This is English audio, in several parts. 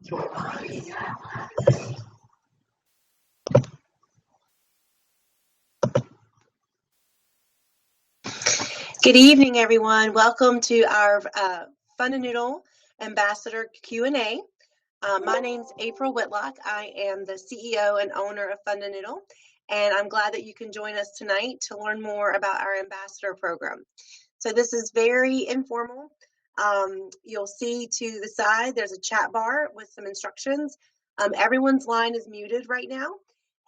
Good evening, everyone. Welcome to our Fundanoodle Ambassador Q&A. My name's April Whitlock. I am the CEO and owner of Fundanoodle, and I'm glad that you can join us tonight to learn more about our ambassador program. So this is very informal. You'll see to the side there's a chat bar with some instructions. Everyone's line is muted right now.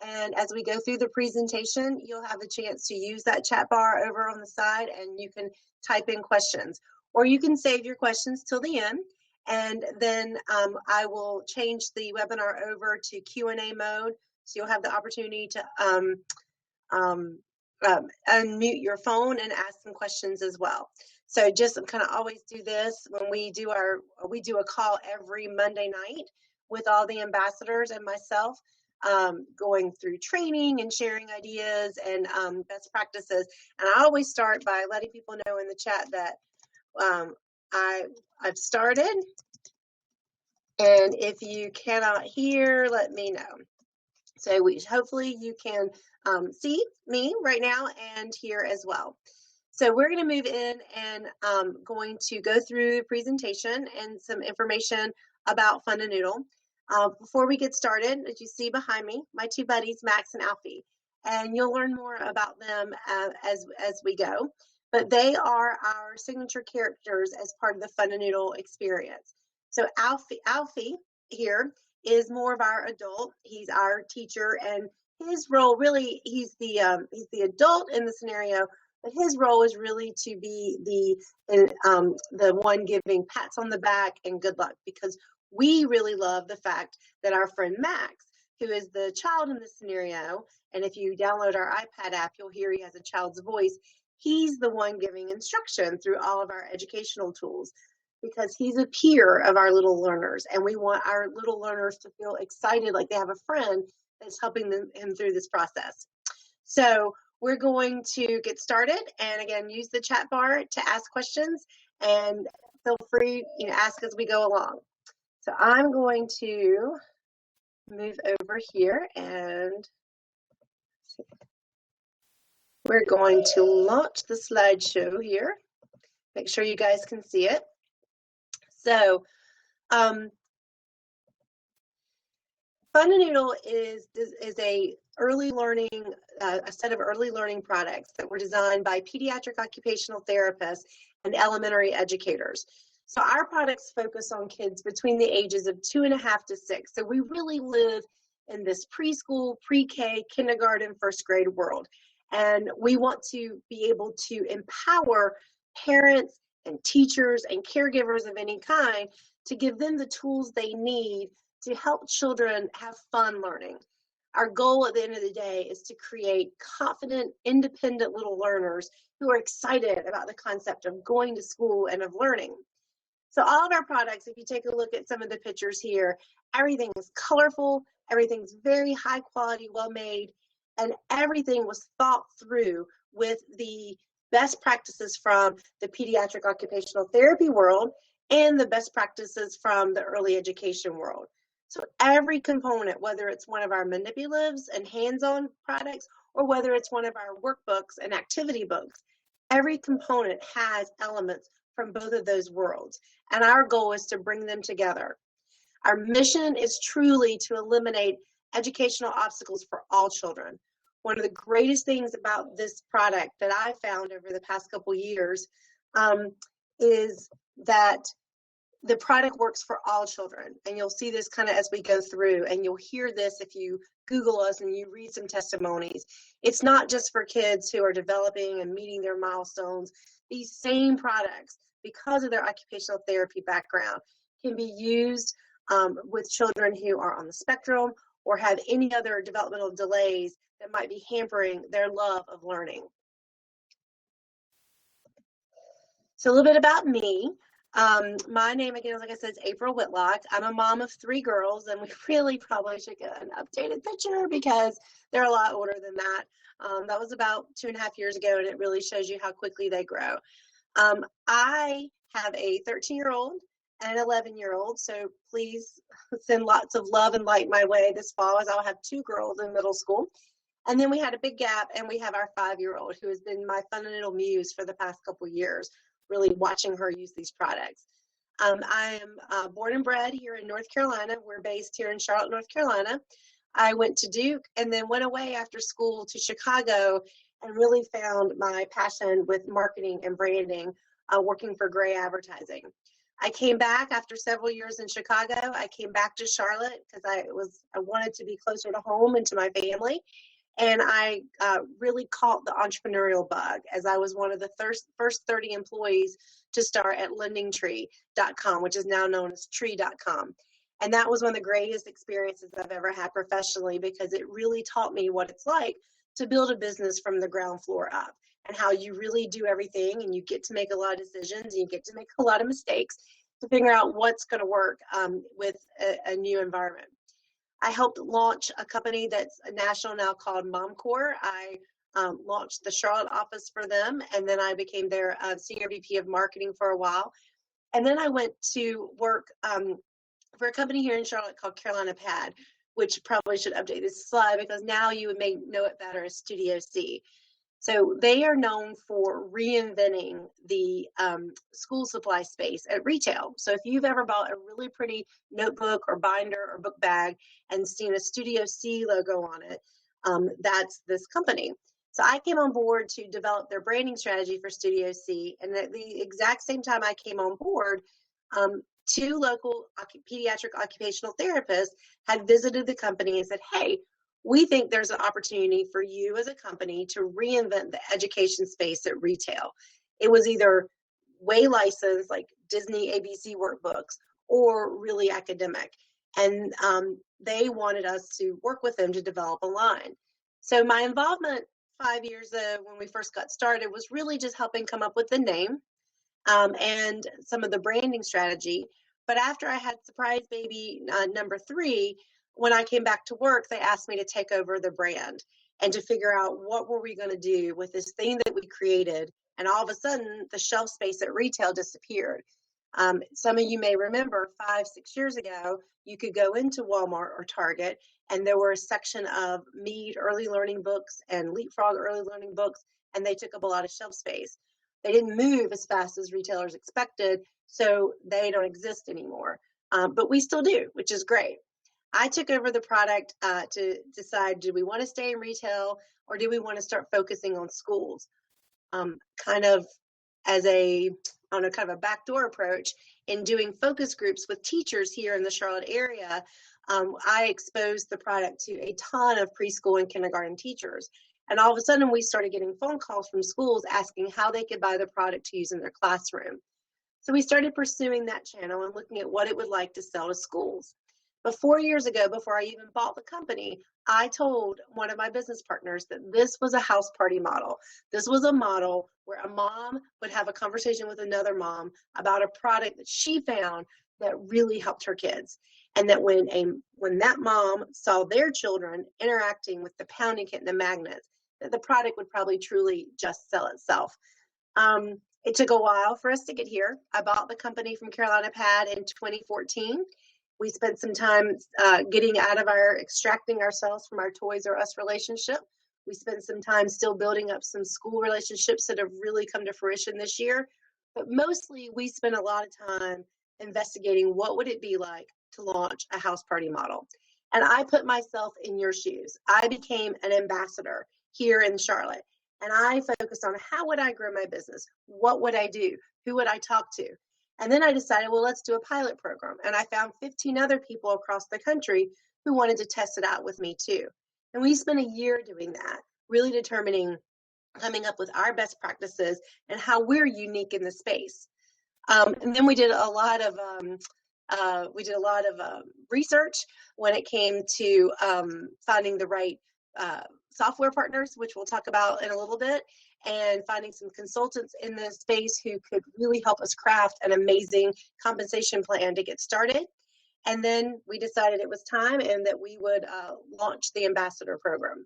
And as we go through the presentation, you'll have the chance to use that chat bar over on the side, and you can type in questions. Or you can save your questions till the end, and then I will change the webinar over to Q&A mode, so you'll have the opportunity to unmute your phone and ask some questions as well. So just kind of always do this when we do a call every Monday night with all the ambassadors and myself. Going through training and sharing ideas and best practices. And I always start by letting people know in the chat that I've started. And if you cannot hear, let me know. So hopefully you can see me right now and hear as well. So we're going to move in and going to go through the presentation and some information about Fundanoodle. Before we get started, as you see behind me, my two buddies, Max and Alfie, and you'll learn more about them as we go. But they are our signature characters as part of the Fundanoodle experience. So Alfie here is more of our adult. He's our teacher, and his role really, he's the adult in the scenario, but his role is really to be the one giving pats on the back and good luck, because we really love the fact that our friend Max, who is the child in this scenario, and if you download our iPad app, you'll hear he has a child's voice. He's the one giving instruction through all of our educational tools, because he's a peer of our little learners, and we want our little learners to feel excited like they have a friend that's helping him through this process. So we're going to get started, and again, use the chat bar to ask questions, and feel free, ask as we go along. So I'm going to move over here, and we're going to launch the slideshow here. Make sure you guys can see it. So Fundanoodle is a early learning, a set of early learning products that were designed by pediatric occupational therapists and elementary educators. So our products focus on kids between the ages of 2.5 to 6. So we really live in this preschool, pre-K, kindergarten, first grade world. And we want to be able to empower parents and teachers and caregivers of any kind to give them the tools they need to help children have fun learning. Our goal at the end of the day is to create confident, independent little learners who are excited about the concept of going to school and of learning. So all of our products, if you take a look at some of the pictures here, everything is colorful, everything's very high quality, well made, and everything was thought through with the best practices from the pediatric occupational therapy world and the best practices from the early education world. So every component, whether it's one of our manipulatives and hands-on products, or whether it's one of our workbooks and activity books, every component has elements from both of those worlds, and our goal is to bring them together. Our mission is truly to eliminate educational obstacles for all children. One of the greatest things about this product that I found over the past couple years is that the product works for all children, and you'll see this kind of as we go through, and you'll hear this if you Google us and you read some testimonies. It's not just for kids who are developing and meeting their milestones. These same products, because of their occupational therapy background, can be used with children who are on the spectrum or have any other developmental delays that might be hampering their love of learning. So a little bit about me. My name, again, like I said, is April Whitlock. I'm a mom of 3 girls, and we really probably should get an updated picture because they're a lot older than that. That was about 2.5 years ago, and it really shows you how quickly they grow. I have a 13-year-old, and an 11-year-old. So please send lots of love and light my way this fall, as I'll have 2 girls in middle school. And then we had a big gap, and we have our 5-year-old, who has been my Fundanoodle muse for the past couple of years, really watching her use these products. I am born and bred here in North Carolina. We're based here in Charlotte, North Carolina. I went to Duke and then went away after school to Chicago and really found my passion with marketing and branding, working for Gray Advertising. I came back after several years in Chicago. I came back to Charlotte because I wanted to be closer to home and to my family. And I really caught the entrepreneurial bug, as I was one of the first 30 employees to start at lendingtree.com, which is now known as tree.com. And that was one of the greatest experiences I've ever had professionally, because it really taught me what it's like to build a business from the ground floor up, and how you really do everything, and you get to make a lot of decisions, and you get to make a lot of mistakes to figure out what's going to work with a new environment. I helped launch a company that's national now called MomCore. I launched the Charlotte office for them, and then I became their senior VP of marketing for a while. And then I went to work for a company here in Charlotte called Carolina Pad, which probably should update this slide because now you may know it better as Studio C. So they are known for reinventing the school supply space at retail. So if you've ever bought a really pretty notebook or binder or book bag and seen a Studio C logo on it, that's this company. So I came on board to develop their branding strategy for Studio C. And at the exact same time I came on board, 2 local pediatric occupational therapists had visited the company and said, hey, we think there's an opportunity for you as a company to reinvent the education space at retail. It was either way licensed, like Disney ABC workbooks, or really academic. And they wanted us to work with them to develop a line. So my involvement 5 years when we first got started was really just helping come up with the name and some of the branding strategy. But after I had surprise baby number 3, when I came back to work, they asked me to take over the brand and to figure out what were we going to do with this thing that we created. And all of a sudden, the shelf space at retail disappeared. Some of you may remember 5-6 years ago, you could go into Walmart or Target, and there were a section of Mead early learning books and Leapfrog early learning books, and they took up a lot of shelf space. They didn't move as fast as retailers expected, so they don't exist anymore. But we still do, which is great. I took over the product to decide, do we want to stay in retail or do we want to start focusing on schools? Kind of as on a kind of a backdoor approach in doing focus groups with teachers here in the Charlotte area. I exposed the product to a ton of preschool and kindergarten teachers. And all of a sudden we started getting phone calls from schools asking how they could buy the product to use in their classroom. So we started pursuing that channel and looking at what it would like to sell to schools. But 4 years ago, before I even bought the company, I told one of my business partners that this was a house party model. This was a model where a mom would have a conversation with another mom about a product that she found that really helped her kids. And that when that mom saw their children interacting with the pounding kit and the magnets, that the product would probably truly just sell itself. It took a while for us to get here. I bought the company from Carolina Pad in 2014. We spent some time extracting ourselves from our Toys R Us relationship. We spent some time still building up some school relationships that have really come to fruition this year. But mostly we spent a lot of time investigating what would it be like to launch a house party model. And I put myself in your shoes. I became an ambassador here in Charlotte. And I focused on how would I grow my business? What would I do? Who would I talk to? And then I decided, well, let's do a pilot program. And I found 15 other people across the country who wanted to test it out with me too. And we spent a year doing that, really coming up with our best practices and how we're unique in the space. And then we did a lot of research when it came to finding the right software partners, which we'll talk about in a little bit, and finding some consultants in the space who could really help us craft an amazing compensation plan to get started. And then we decided it was time and that we would launch the Ambassador program.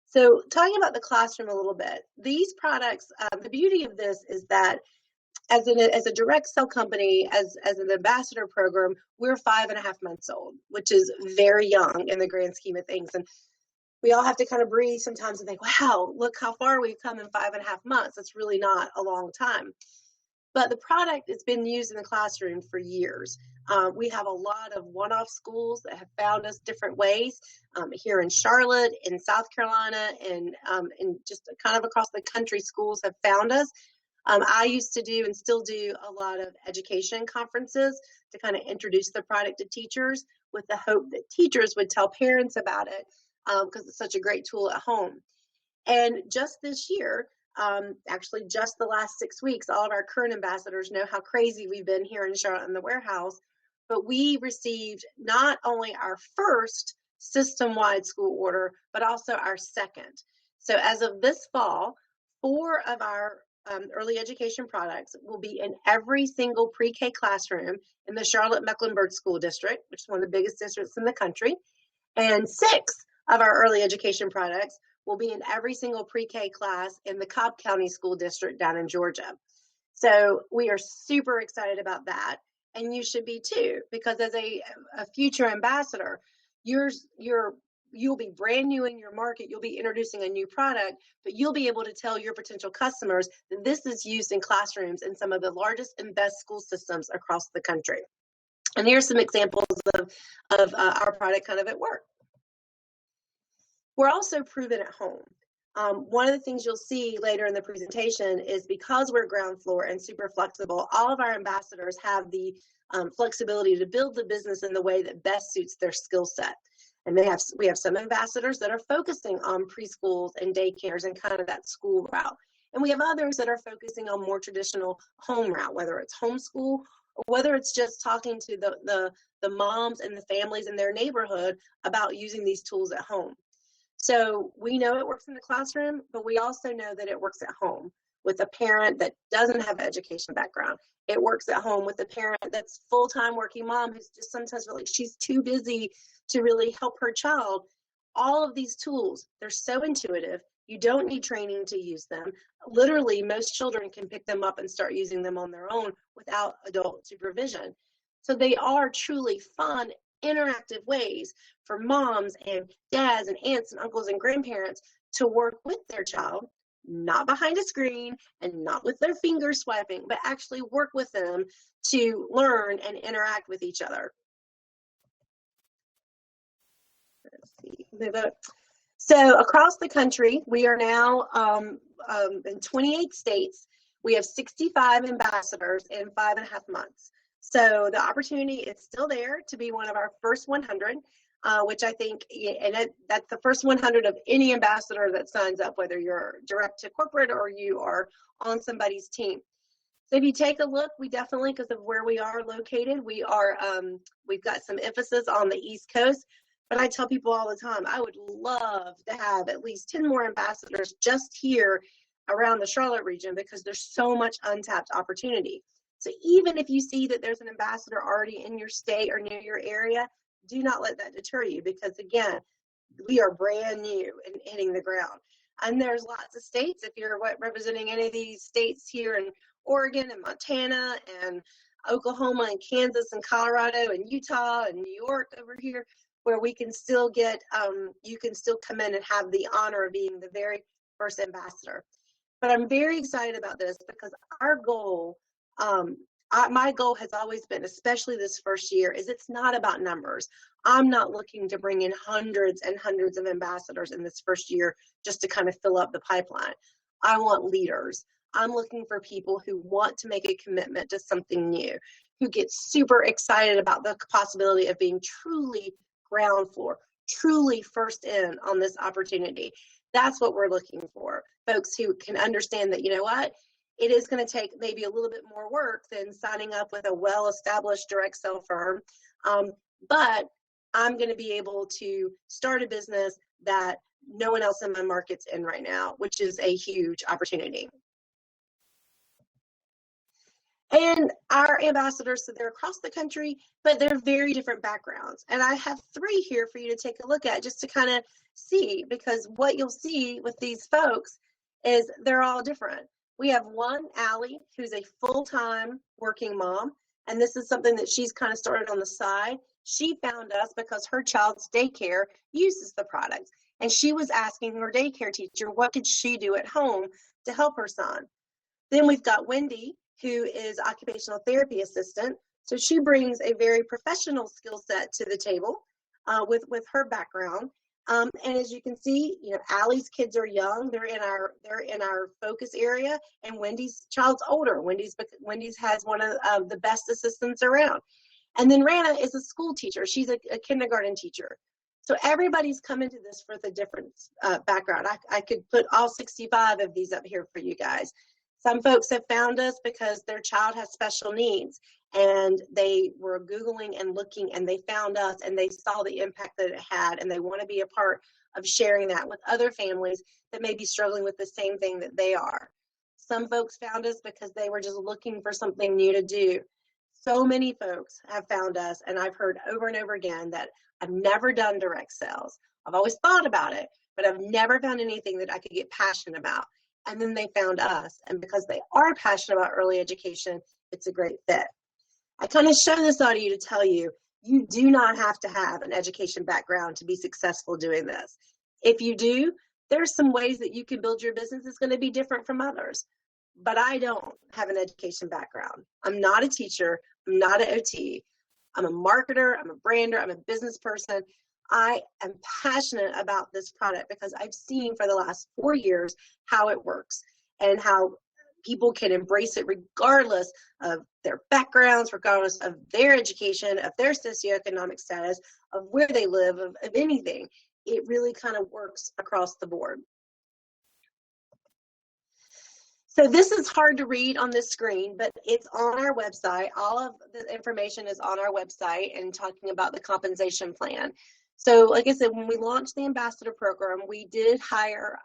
So talking about the classroom a little bit, these products, the beauty of this is that as a direct sell company, as an ambassador program, we're 5.5 months old, which is very young in the grand scheme of things. And we all have to kind of breathe sometimes and think, wow, look how far we've come in 5.5 months. That's really not a long time. But the product has been used in the classroom for years. We have a lot of one-off schools that have found us different ways here in Charlotte, in South Carolina, and just kind of across the country, schools have found us. I used to do and still do a lot of education conferences to kind of introduce the product to teachers with the hope that teachers would tell parents about it because it's such a great tool at home. And just this year, actually just the last 6 weeks, all of our current ambassadors know how crazy we've been here in Charlotte in the warehouse, but we received not only our first system-wide school order, but also our second. So as of this fall, 4 of our early education products will be in every single pre-K classroom in the Charlotte-Mecklenburg School District, which is one of the biggest districts in the country, and 6 of our early education products will be in every single pre-K class in the Cobb County School District down in Georgia. So we are super excited about that, and you should be too, because as a future ambassador, you'll be brand new in your market, you'll be introducing a new product, but you'll be able to tell your potential customers that this is used in classrooms in some of the largest and best school systems across the country. And here's some examples of our product kind of at work. We're also proven at home. One of the things you'll see later in the presentation is because we're ground floor and super flexible, all of our ambassadors have the flexibility to build the business in the way that best suits their skill set. And we have some ambassadors that are focusing on preschools and daycares and kind of that school route. And we have others that are focusing on more traditional home route, whether it's homeschool or whether it's just talking to the moms and the families in their neighborhood about using these tools at home. So we know it works in the classroom, but we also know that it works at home with a parent that doesn't have an education background. It works at home with a parent that's full-time working mom who's just sometimes feel like she's too busy to really help her child. All of these tools, they're so intuitive. You don't need training to use them. Literally, most children can pick them up and start using them on their own without adult supervision. So they are truly fun, interactive ways for moms and dads and aunts and uncles and grandparents to work with their child, not behind a screen and not with their fingers swiping, but actually work with them to learn and interact with each other. Let's see. So across the country, we are now in 28 states. We have 65 ambassadors in 5.5 months. So the opportunity is still there to be one of our first 100, which I think, and that's the first 100 of any ambassador that signs up, whether you're direct to corporate or you are on somebody's team. So if you take a look, we definitely, because of where we are located, we've got some emphasis on the East Coast. But I tell people all the time, I would love to have at least 10 more ambassadors just here around the Charlotte region because there's so much untapped opportunity. So even if you see that there's an ambassador already in your state or near your area, do not let that deter you because, again, we are brand new and hitting the ground. And there's lots of states, if you're representing any of these states here in Oregon and Montana and Oklahoma and Kansas and Colorado and Utah and New York over here, where we can still get, you can still come in and have the honor of being the very first ambassador. But I'm very excited about this because our goal, my goal has always been, especially this first year, is it's not about numbers. I'm not looking to bring in hundreds and hundreds of ambassadors in this first year just to kind of fill up the pipeline. I want leaders. I'm looking for people who want to make a commitment to something new, who get super excited about the possibility of being truly ground floor, truly first in on this opportunity. That's what we're looking for. Folks who can understand that, you know what, it is going to take maybe a little bit more work than signing up with a well-established direct sell firm. But I'm going to be able to start a business that no one else in my market's in right now, which is a huge opportunity. And our ambassadors, so they're across the country, but they're very different backgrounds. And I have 3 here for you to take a look at just to kind of see, because what you'll see with these folks is they're all different. We have one, Allie, who's a full-time working mom, and this is something that she's kind of started on the side. She found us because her child's daycare uses the products, and she was asking her daycare teacher, what could she do at home to help her son? Then we've got Wendy, who is occupational therapy assistant. So she brings a very professional skill set to the table with her background. And as you can see, Allie's kids are young. They're in our focus area, and Wendy's child's older. Wendy's has one of the best assistants around. And then Rana is a school teacher. She's a kindergarten teacher. So everybody's come into this with a different background. I could put all 65 of these up here for you guys. Some folks have found us because their child has special needs, and they were Googling and looking, and they found us, and they saw the impact that it had, and they want to be a part of sharing that with other families that may be struggling with the same thing that they are. Some folks found us because they were just looking for something new to do. So many folks have found us, and I've heard over and over again that I've never done direct sales. I've always thought about it, but I've never found anything that I could get passionate about. And then they found us, and because they are passionate about early education, it's a great fit. I kind of show this on you to tell you, you do not have to have an education background to be successful doing this. If you do, there's some ways that you can build your business that's going to be different from others. But I don't have an education background. I'm not a teacher. I'm not an OT. I'm a marketer. I'm a brander. I'm a business person. I am passionate about this product because I've seen for the last 4 years how it works and how people can embrace it regardless of their backgrounds, regardless of their education, of their socioeconomic status, of where they live, of anything. It really kind of works across the board. So this is hard to read on this screen, but it's on our website. All of the information is on our website and talking about the compensation plan. So like I said, when we launched the Ambassador program, we did hire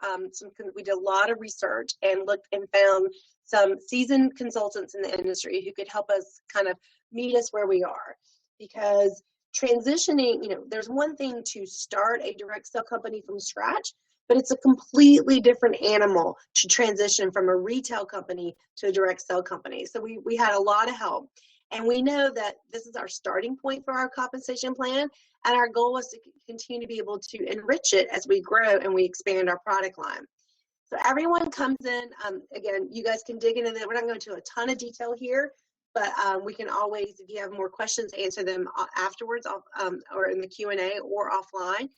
we did a lot of research and looked and found some seasoned consultants in the industry who could help us kind of meet us where we are. Because transitioning, there's one thing to start a direct sell company from scratch, but it's a completely different animal to transition from a retail company to a direct sell company. So we had a lot of help. And we know that this is our starting point for our compensation plan. And our goal is to continue to be able to enrich it as we grow and we expand our product line. So everyone comes in, again, you guys can dig into that. We're not going to go into a ton of detail here, but we can always, if you have more questions, answer them afterwards or in the Q&A or offline.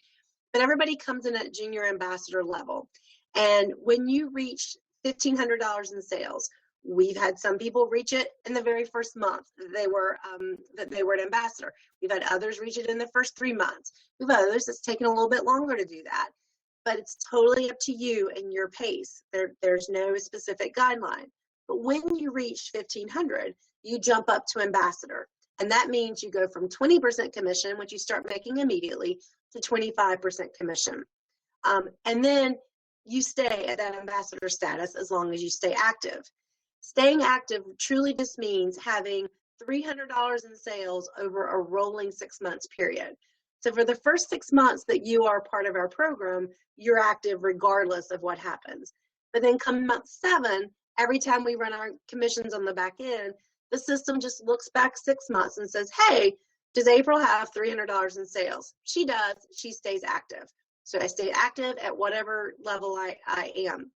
But everybody comes in at junior ambassador level. And when you reach $1,500 in sales, we've had some people reach it in the very first month that they were an ambassador. We've had others reach it in the first 3 months. We've had others that's taken a little bit longer to do that. But it's totally up to you and your pace. There's no specific guideline. But when you reach 1,500, you jump up to ambassador. And that means you go from 20% commission, which you start making immediately, to 25% commission. And then you stay at that ambassador status as long as you stay active. Staying active truly just means having $300 in sales over a rolling 6 months period. So for the first 6 months that you are part of our program, you're active regardless of what happens. But then come month 7, every time we run our commissions on the back end, the system just looks back 6 months and says, hey, does April have $300 in sales? She does. She stays active. So I stay active at whatever level I am.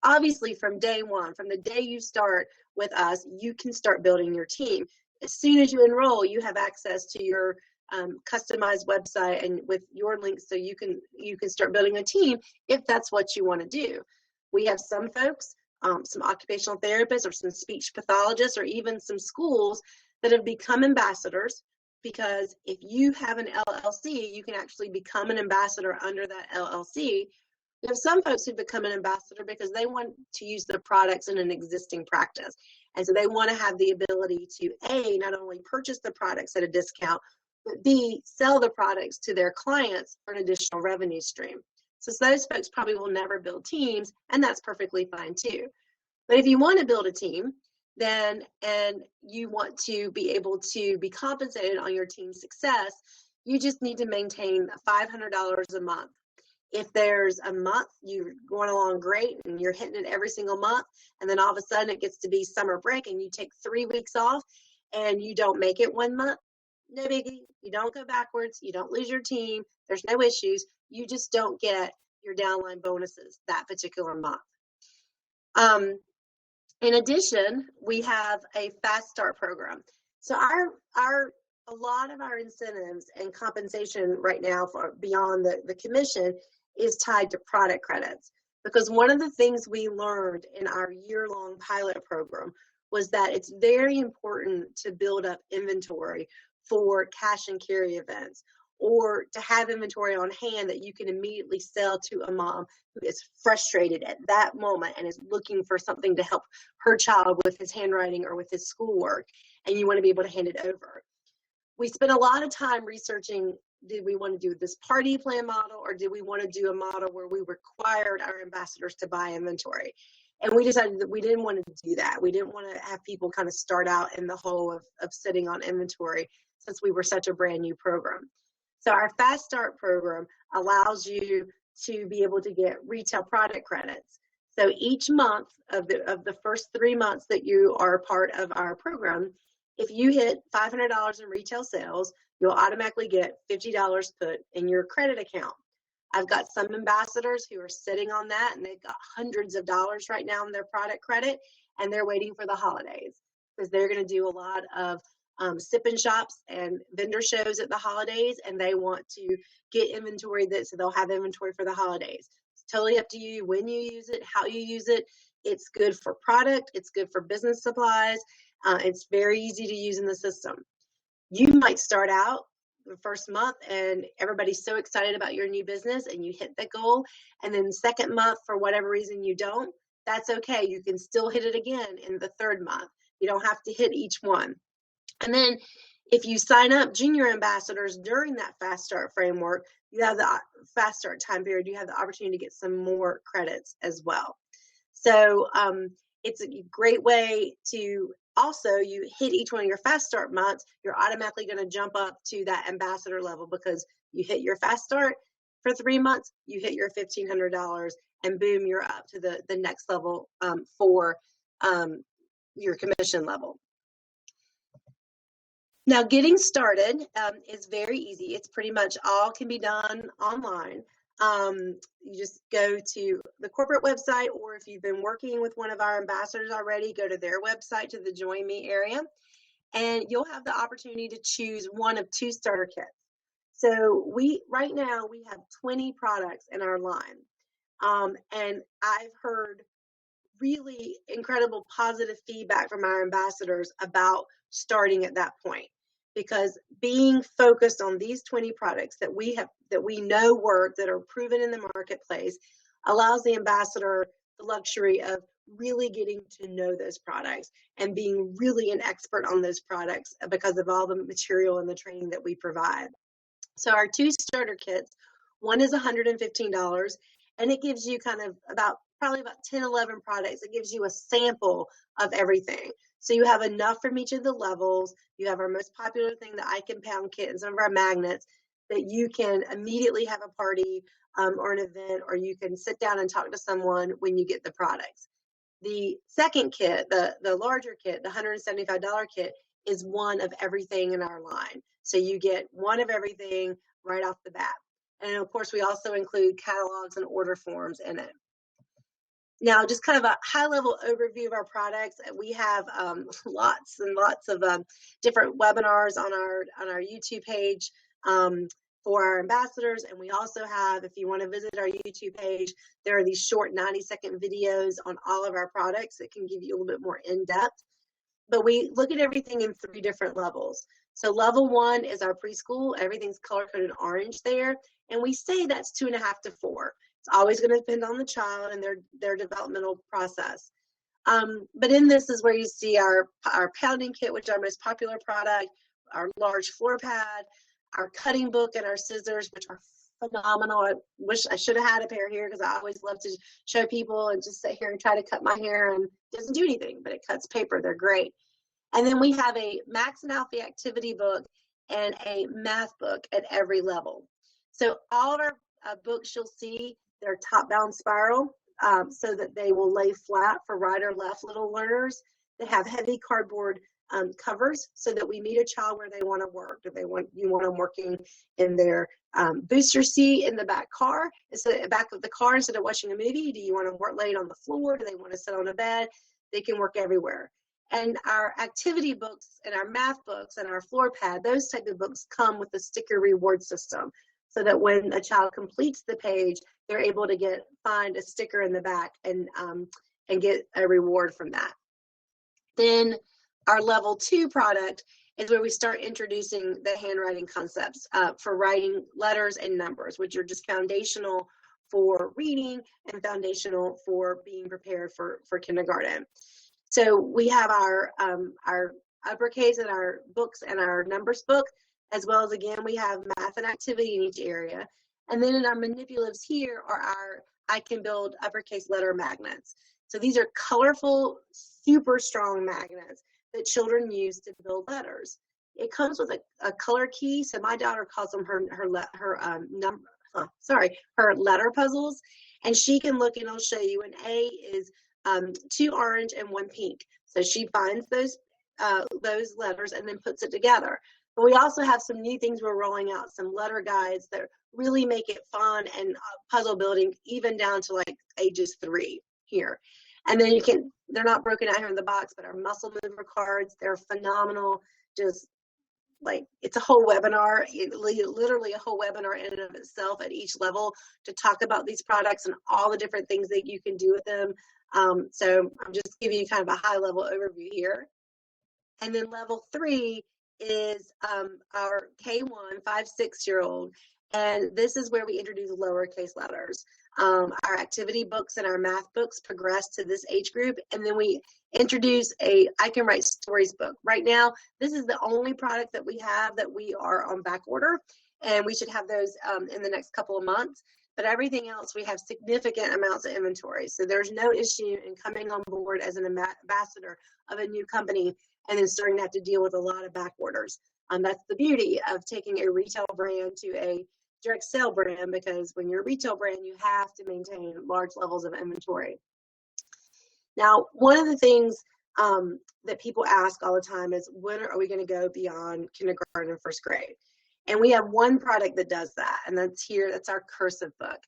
Obviously, from day one, from the day you start with us, you can start building your team. As soon as you enroll, you have access to your customized website and with your links, so you can start building a team if that's what you want to do. We have some folks, some occupational therapists or some speech pathologists or even some schools that have become ambassadors, because if you have an LLC, you can actually become an ambassador under that LLC. We have some folks who become an ambassador because they want to use the products in an existing practice. And so they want to have the ability to, A, not only purchase the products at a discount, but B, sell the products to their clients for an additional revenue stream. So those folks probably will never build teams, and that's perfectly fine too. But if you want to build a team, and you want to be able to be compensated on your team's success, you just need to maintain $500 a month. If there's a month you're going along great and you're hitting it every single month, and then all of a sudden it gets to be summer break and you take 3 weeks off and you don't make it 1 month, no biggie. You don't go backwards. You don't lose your team. There's no issues. You just don't get your downline bonuses that particular month. In addition, we have a fast start program. So a lot of our incentives and compensation right now for beyond the commission is tied to product credits. Because one of the things we learned in our year-long pilot program was that it's very important to build up inventory for cash and carry events, or to have inventory on hand that you can immediately sell to a mom who is frustrated at that moment and is looking for something to help her child with his handwriting or with his schoolwork, and you want to be able to hand it over. We spent a lot of time researching, did we want to do this party plan model, or did we want to do a model where we required our ambassadors to buy inventory? And we decided that we didn't want to do that. We didn't want to have people kind of start out in the hole of sitting on inventory, since we were such a brand new program. So our Fast Start program allows you to be able to get retail product credits. So each month of the first 3 months that you are a part of our program, if you hit $500 in retail sales, you'll automatically get $50 put in your credit account. I've got some ambassadors who are sitting on that, and they've got hundreds of dollars right now in their product credit, and they're waiting for the holidays because they're going to do a lot of sip-in shops and vendor shows at the holidays, and they want to get inventory so they'll have inventory for the holidays. It's totally up to you when you use it, how you use it. It's good for product. It's good for business supplies. It's very easy to use in the system. You might start out the first month and everybody's so excited about your new business and you hit the goal, and then the second month, for whatever reason, you don't. That's okay. You can still hit it again in the third month. You don't have to hit each one. And then if you sign up junior ambassadors during that Fast Start framework, you have the Fast Start time period, you have the opportunity to get some more credits as well. So it's a great way to also, you hit each one of your Fast Start months, you're automatically going to jump up to that ambassador level because you hit your Fast Start for 3 months, you hit your $1,500, and boom, you're up to the next level for your commission level. Now, getting started is very easy. It's pretty much all can be done online. You just go to the corporate website, or if you've been working with one of our ambassadors already, go to their website, to the Join Me area, and you'll have the opportunity to choose one of 2 starter kits. So right now we have 20 products in our line, and I've heard really incredible positive feedback from our ambassadors about starting at that point, because being focused on these 20 products that we know work, that are proven in the marketplace, allows the ambassador the luxury of really getting to know those products and being really an expert on those products because of all the material and the training that we provide. So our 2 starter kits, one is $115, and it gives you probably about 10, 11 products. It gives you a sample of everything. So you have enough from each of the levels. You have our most popular thing, the I Compound kit, and some of our magnets that you can immediately have a party or an event, or you can sit down and talk to someone when you get the products. The second kit, the larger kit, the $175 kit, is one of everything in our line. So you get one of everything right off the bat. And of course, we also include catalogs and order forms in it. Now, just kind of a high-level overview of our products. We have lots and lots of different webinars on our YouTube page for our ambassadors, and we also have, if you want to visit our YouTube page, there are these short 90-second videos on all of our products that can give you a little bit more in-depth. But we look at everything in 3 different levels. So level 1 is our preschool. Everything's color-coded orange there, and we say that's 2.5 to 4. It's always going to depend on the child and their developmental process. But in this is where you see our pounding kit, which is our most popular product, our large floor pad, our cutting book, and our scissors, which are phenomenal. I wish I should have had a pair here because I always love to show people and just sit here and try to cut my hair, and it doesn't do anything, but it cuts paper. They're great. And then we have a Max and Alfie activity book and a math book at every level. So all of books, you'll see they're top-bound spiral, so that they will lay flat for right or left little learners. They have heavy cardboard covers so that we meet a child where they want to work. Do they want you want them working in their booster seat in the back of the car instead of watching a movie? Do you want them laid on the floor? Do they want to sit on a bed? They can work everywhere. And our activity books and our math books and our floor pad, those type of books come with a sticker reward system, so that when a child completes the page, they're able to find a sticker in the back and get a reward from that. Then our level 2 product is where we start introducing the handwriting concepts for writing letters and numbers, which are just foundational for reading and foundational for being prepared for kindergarten. So we have our uppercase and our books and our numbers book, as well as, again, we have math and activity in each area. And then in our manipulatives here are our I Can Build uppercase letter magnets. So these are colorful, super strong magnets that children use to build letters. It comes with a color key. So my daughter calls them her letter puzzles. And she can look, and I'll show you, an A is 2 orange and 1 pink. So she finds those letters and then puts it together. But we also have some new things we're rolling out, some letter guides that really make it fun and puzzle building, even down to like ages 3 here. And then they're not broken out here in the box, but our muscle mover cards, they're phenomenal. Just like, it's a whole webinar, literally a whole webinar in and of itself at each level to talk about these products and all the different things that you can do with them. So I'm just giving you kind of a high level overview here. And then level 3 is our K1 5-6-year-old, and this is where we introduce lowercase letters. Our activity books and our math books progress to this age group, and then we introduce a I Can Write Stories book. Right now, this is the only product that we have that we are on back order, and we should have those in the next couple of months. But everything else, we have significant amounts of inventory. So there's no issue in coming on board as an ambassador of a new company and then starting to have to deal with a lot of back orders. That's the beauty of taking a retail brand to a direct sale brand, because when you're a retail brand, you have to maintain large levels of inventory. Now, one of the things that people ask all the time is, when are we going to go beyond kindergarten and first grade? And we have one product that does that, and that's our cursive book.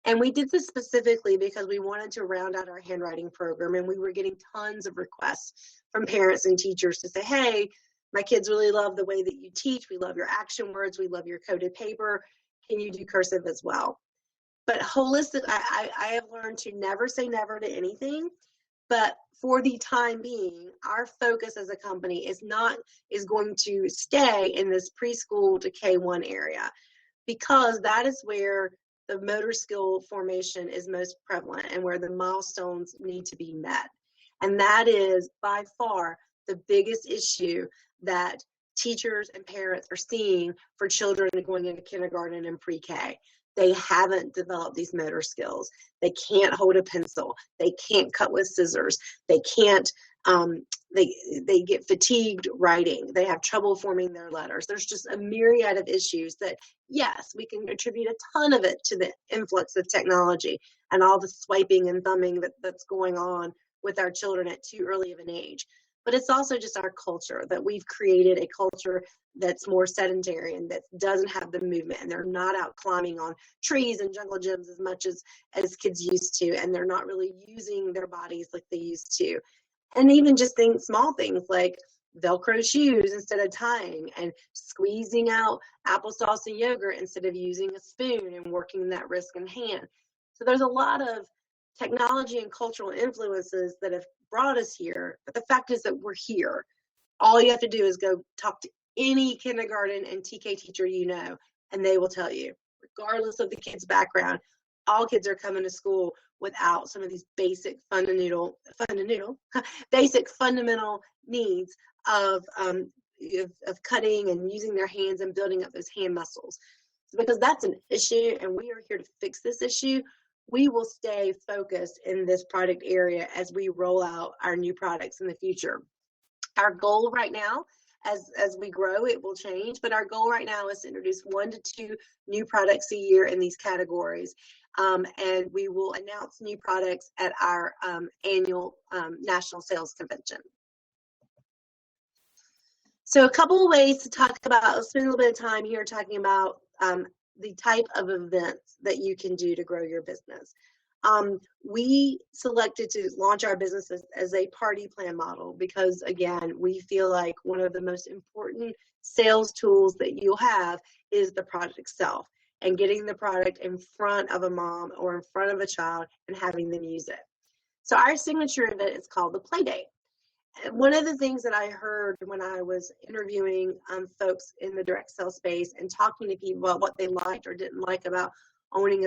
And we did this specifically because we wanted to round out our handwriting program, and we were getting tons of requests from parents and teachers to say, hey, my kids really love the way that you teach. We love your action words. We love your coded paper. Can you do cursive as well? But holistic, I have learned to never say never to anything. But for the time being, our focus as a company is going to stay in this preschool to K1 area, because that is where the motor skill formation is most prevalent and where the milestones need to be met. And that is by far the biggest issue that teachers and parents are seeing for children going into kindergarten and pre-K. They haven't developed these motor skills. They can't hold a pencil. They can't cut with scissors. They can't, they get fatigued writing. They have trouble forming their letters. There's just a myriad of issues that, yes, we can attribute a ton of it to the influx of technology and all the swiping and thumbing that's going on with our children at too early of an age. But it's also just our culture, that we've created a culture that's more sedentary and that doesn't have the movement, and they're not out climbing on trees and jungle gyms as much as kids used to, and they're not really using their bodies like they used to. And even just small things like Velcro shoes instead of tying, and squeezing out applesauce and yogurt instead of using a spoon and working that wrist and hand. So there's a lot of technology and cultural influences that have brought us here, but the fact is that we're here. All you have to do is go talk to any kindergarten and TK teacher you know, and they will tell you, regardless of the kid's background, all kids are coming to school without some of these basic basic fundamental needs of cutting and using their hands and building up those hand muscles. So because that's an issue, and we are here to fix this issue, we will stay focused in this product area as we roll out our new products in the future. Our goal right now As we grow, it will change, but our goal right now is to introduce 1 to 2 new products a year in these categories. And we will announce new products at our annual national sales convention. So a couple of ways to talk about, let's spend a little bit of time here talking about the type of events that you can do to grow your business. We selected to launch our business as a party plan model because, again, we feel like one of the most important sales tools that you'll have is the product itself, and getting the product in front of a mom or in front of a child and having them use it. So our signature event is called the Play Date. One of the things that I heard when I was interviewing folks in the direct sales space and talking to people about what they liked or didn't like about owning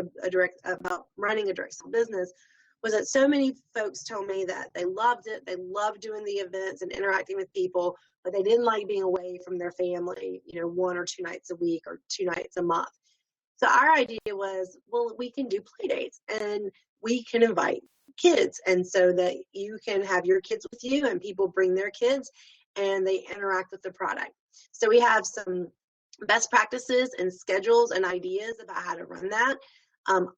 about running a direct sale business was that so many folks told me that they loved it. They loved doing the events and interacting with people, but they didn't like being away from their family, 1 or 2 nights a week or 2 nights a month. So our idea was, well, we can do play dates and we can invite kids, and so that you can have your kids with you and people bring their kids and they interact with the product. So we have some best practices and schedules and ideas about how to run that.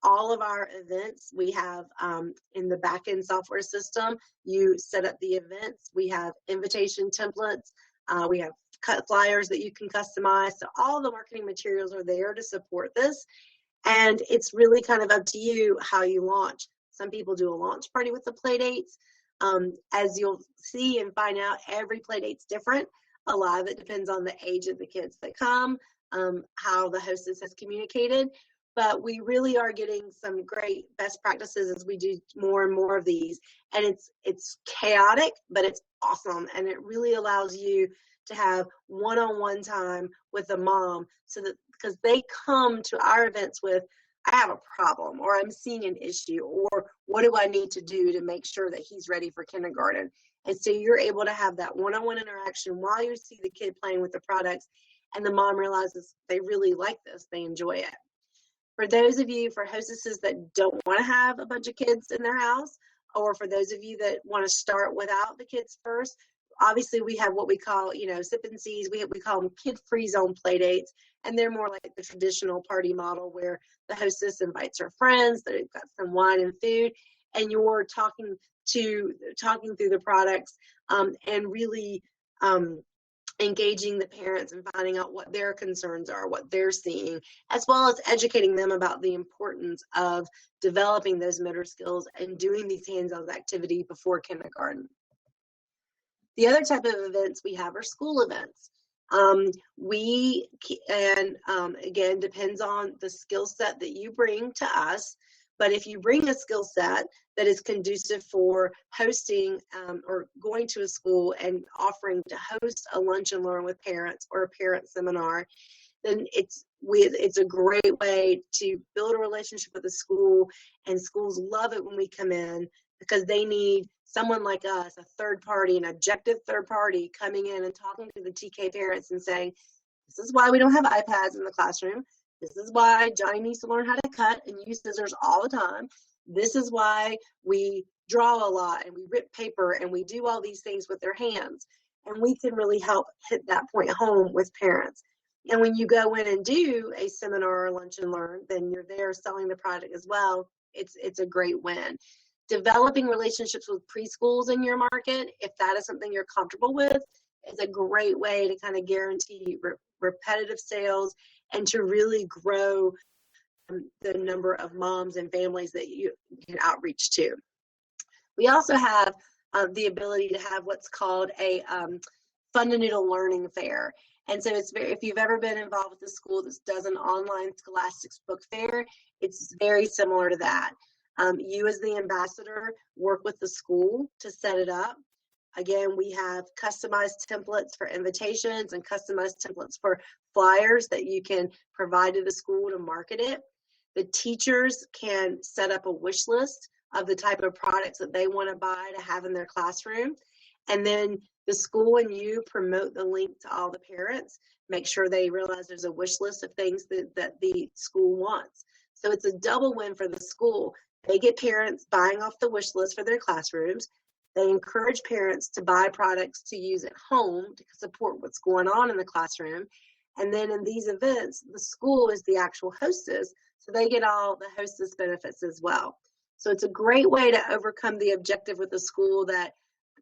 All of our events we have in the back-end software system. You set up the events. We have invitation templates. We have cut flyers that you can customize. So all the marketing materials are there to support this. And it's really kind of up to you how you launch. Some people do a launch party with the play dates. As you'll see and find out, every play date's different. A lot of it depends on the age of the kids that come, how the hostess has communicated. But we really are getting some great best practices as we do more and more of these. And it's chaotic, but it's awesome. And it really allows you to have one-on-one time with a mom, so that because they come to our events with, I have a problem, or I'm seeing an issue, or what do I need to do to make sure that he's ready for kindergarten? And so you're able to have that one-on-one interaction while you see the kid playing with the products, and the mom realizes they really like this, they enjoy it. For those of you, for hostesses that don't want to have a bunch of kids in their house, or for those of you that want to start without the kids first, obviously we have what we call, sip and sees. We call them kid-free zone play dates, and they're more like the traditional party model where the hostess invites her friends, they've got some wine and food, and you're talking through the products and really engaging the parents and finding out what their concerns are, what they're seeing, as well as educating them about the importance of developing those motor skills and doing these hands-on activity before kindergarten. The other type of events we have are school events. Again, depends on the skill set that you bring to us. But if you bring a skill set that is conducive for hosting or going to a school and offering to host a lunch and learn with parents or a parent seminar, then it's a great way to build a relationship with the school. And schools love it when we come in because they need someone like us, a third party, an objective third party, coming in and talking to the TK parents and saying, this is why we don't have iPads in the classroom. This is why Johnny needs to learn how to cut and use scissors all the time. This is why we draw a lot and we rip paper and we do all these things with their hands. And we can really help hit that point home with parents. And when you go in and do a seminar or lunch and learn, then you're there selling the product as well. It's a great win. Developing relationships with preschools in your market, if that is something you're comfortable with, is a great way to kind of guarantee repetitive sales and to really grow the number of moms and families that you can outreach to. We also have the ability to have what's called a Fundanoodle learning fair. And so if you've ever been involved with a school that does an online scholastics book fair, it's very similar to that. You as the ambassador work with the school to set it up. Again, we have customized templates for invitations and customized templates for flyers that you can provide to the school to market it. The teachers can set up a wish list of the type of products that they want to buy to have in their classroom. And then the school and you promote the link to all the parents, make sure they realize there's a wish list of things that the school wants. So it's a double win for the school. They get parents buying off the wish list for their classrooms. They encourage parents to buy products to use at home to support what's going on in the classroom. And then in these events, the school is the actual hostess, so they get all the hostess benefits as well. So it's a great way to overcome the objective with the school that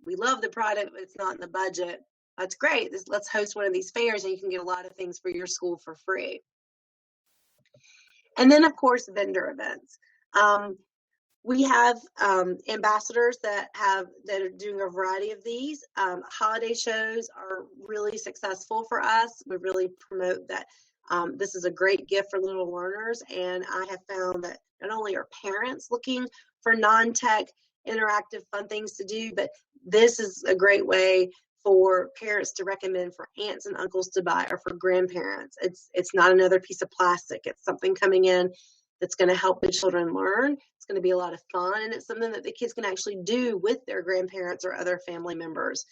we love the product, but it's not in the budget. That's great. Let's host one of these fairs and you can get a lot of things for your school for free. And then, of course, vendor events. We have ambassadors that are doing a variety of these. Holiday shows are really successful for us. We really promote that this is a great gift for little learners, and I have found that not only are parents looking for non-tech interactive fun things to do, but this is a great way for parents to recommend for aunts and uncles to buy, or for grandparents. It's not another piece of plastic. It's something coming in that's going to help the children learn. It's going to be a lot of fun, and it's something that the kids can actually do with their grandparents or other family members.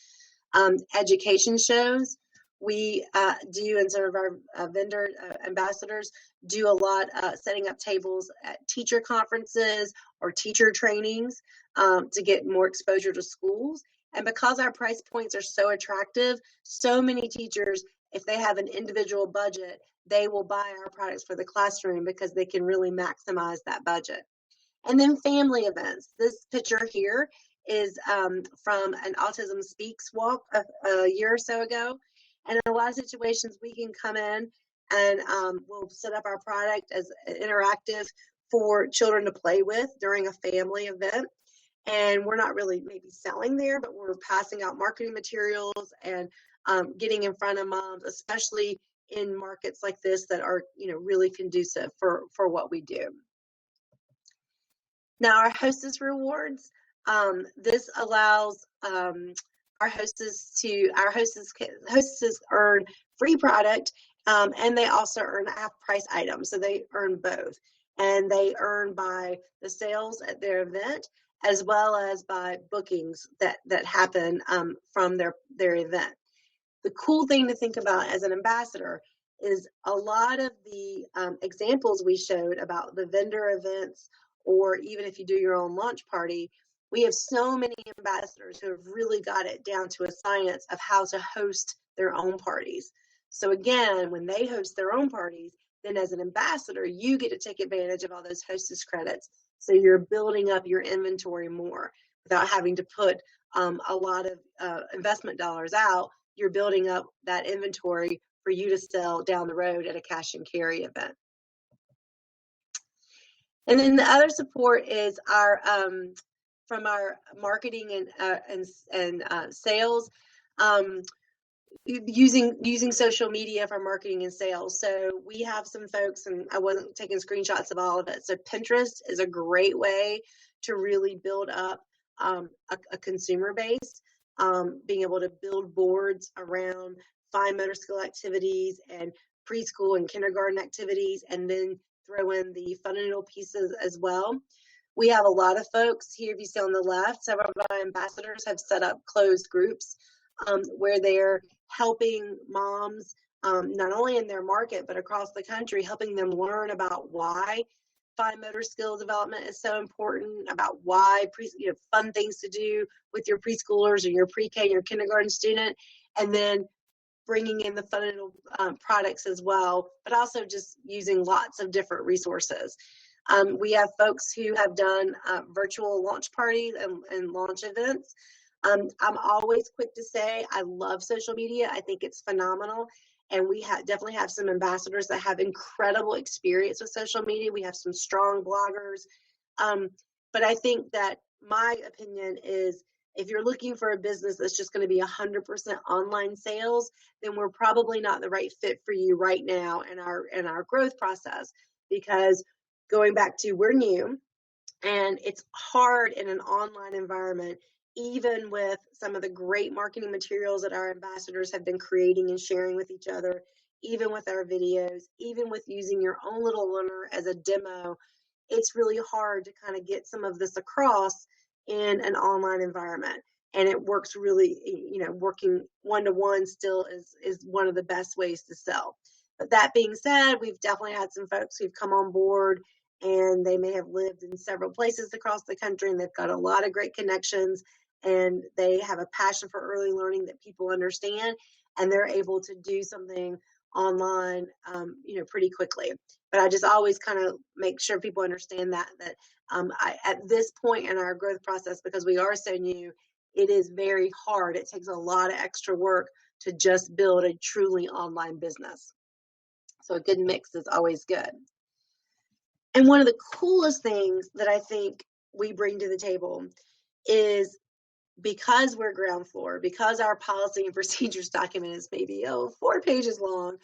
Education shows. We do, and some of our vendor ambassadors do a lot setting up tables at teacher conferences or teacher trainings to get more exposure to schools. And because our price points are so attractive, so many teachers, if they have an individual budget, they will buy our products for the classroom because they can really maximize that budget. And then family events. This picture here is from an Autism Speaks walk a year or so ago. And in a lot of situations, we can come in and we'll set up our product as interactive for children to play with during a family event. And we're not really maybe selling there, but we're passing out marketing materials and getting in front of moms, especially in markets like this that are, really conducive for what we do. Now, our Hostess Rewards, this allows our hostesses earn free product, and they also earn half-price items, so they earn both. And they earn by the sales at their event, as well as by bookings that happen from their event. The cool thing to think about as an ambassador is a lot of the examples we showed about the vendor events, or even if you do your own launch party, we have so many ambassadors who have really got it down to a science of how to host their own parties. So again, when they host their own parties, then as an ambassador, you get to take advantage of all those hostess credits. So you're building up your inventory more without having to put a lot of investment dollars out. You're building up that inventory for you to sell down the road at a cash and carry event. And then the other support is our from our marketing and sales, using social media for marketing and sales. So we have some folks, and I wasn't taking screenshots of all of it. So Pinterest is a great way to really build up a consumer base, being able to build boards around fine motor skill activities and preschool and kindergarten activities, and then throw in the Funanoodle pieces as well. We have a lot of folks here, if you see on the left, several of our ambassadors have set up closed groups where they're helping moms, not only in their market, but across the country, helping them learn about why fine motor skill development is so important, about why fun things to do with your preschoolers or your pre-K and your kindergarten student, and then bringing in the Fundanoodle products as well, but also just using lots of different resources. We have folks who have done virtual launch parties and launch events. I'm always quick to say I love social media. I think it's phenomenal. And we definitely have some ambassadors that have incredible experience with social media. We have some strong bloggers. But I think that my opinion is, if you're looking for a business that's just going to be 100% online sales, then we're probably not the right fit for you right now in our growth process, because going back to, we're new and it's hard in an online environment, even with some of the great marketing materials that our ambassadors have been creating and sharing with each other, even with our videos, even with using your own little learner as a demo. It's really hard to kind of get some of this across in an online environment. And it works really, working one-to-one still is one of the best ways to sell. But that being said, we've definitely had some folks who've come on board, and they may have lived in several places across the country, and they've got a lot of great connections, and they have a passion for early learning that people understand, and they're able to do something online, pretty quickly. But I just always kind of make sure people understand that at this point in our growth process, because we are so new, it is very hard. It takes a lot of extra work to just build a truly online business. So a good mix is always good. And one of the coolest things that I think we bring to the table is, because we're ground floor, because our policy and procedures document is maybe 4 pages long,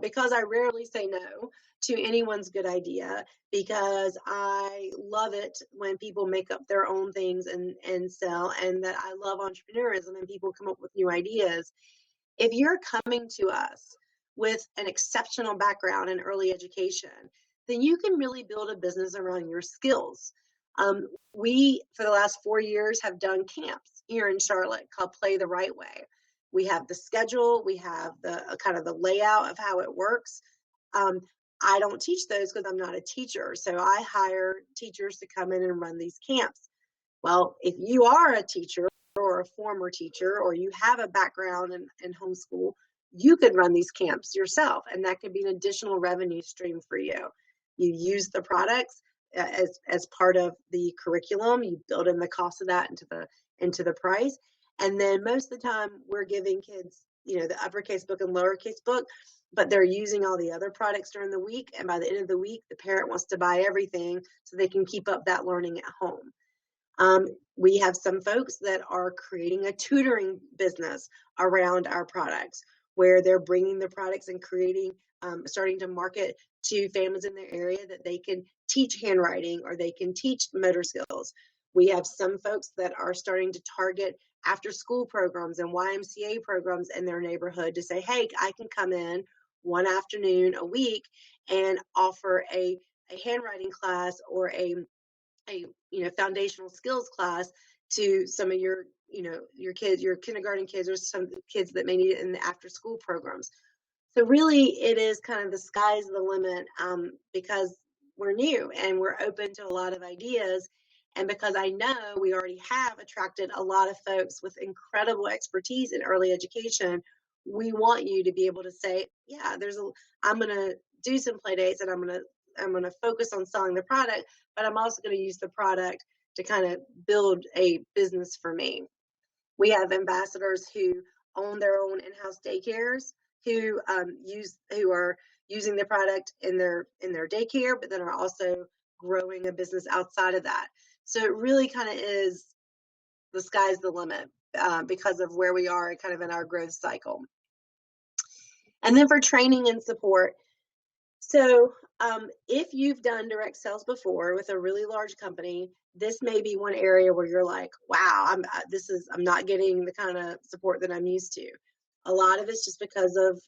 because I rarely say no to anyone's good idea, because I love it when people make up their own things and sell, and that I love entrepreneurism and people come up with new ideas. If you're coming to us with an exceptional background in early education, then you can really build a business around your skills. We, for the last 4 years, have done camps here in Charlotte called Play the Right Way. We have the schedule, we have the kind of the layout of how it works. I don't teach those because I'm not a teacher, so I hire teachers to come in and run these camps. Well, if you are a teacher or a former teacher, or you have a background in homeschool, you could run these camps yourself, and that could be an additional revenue stream for you. You use the products as part of the curriculum. You build in the cost of that into the price, and then most of the time we're giving kids, the uppercase book and lowercase book, but they're using all the other products during the week, and by the end of the week, the parent wants to buy everything so they can keep up that learning at home. We have some folks that are creating a tutoring business around our products, where they're bringing the products and starting to market to families in their area that they can teach handwriting or they can teach motor skills. We have some folks that are starting to target after school programs and YMCA programs in their neighborhood to say, hey, I can come in one afternoon a week and offer a handwriting class or a foundational skills class to some of your kids, your kindergarten kids, or some kids that may need it in the after school programs. So really, it is kind of the sky's the limit, because we're new and we're open to a lot of ideas. And because I know we already have attracted a lot of folks with incredible expertise in early education, we want you to be able to say, yeah, I'm going to do some play dates, and I'm going to focus on selling the product, but I'm also going to use the product to kind of build a business for me. We have ambassadors who own their own in-house daycares, who are using the product in their daycare, but then are also growing a business outside of that. So it really kind of is, the sky's the limit, because of where we are kind of in our growth cycle. And then for training and support, so if you've done direct sales before with a really large company, this may be one area where you're like, wow, I'm not getting the kind of support that I'm used to. A lot of it's just because of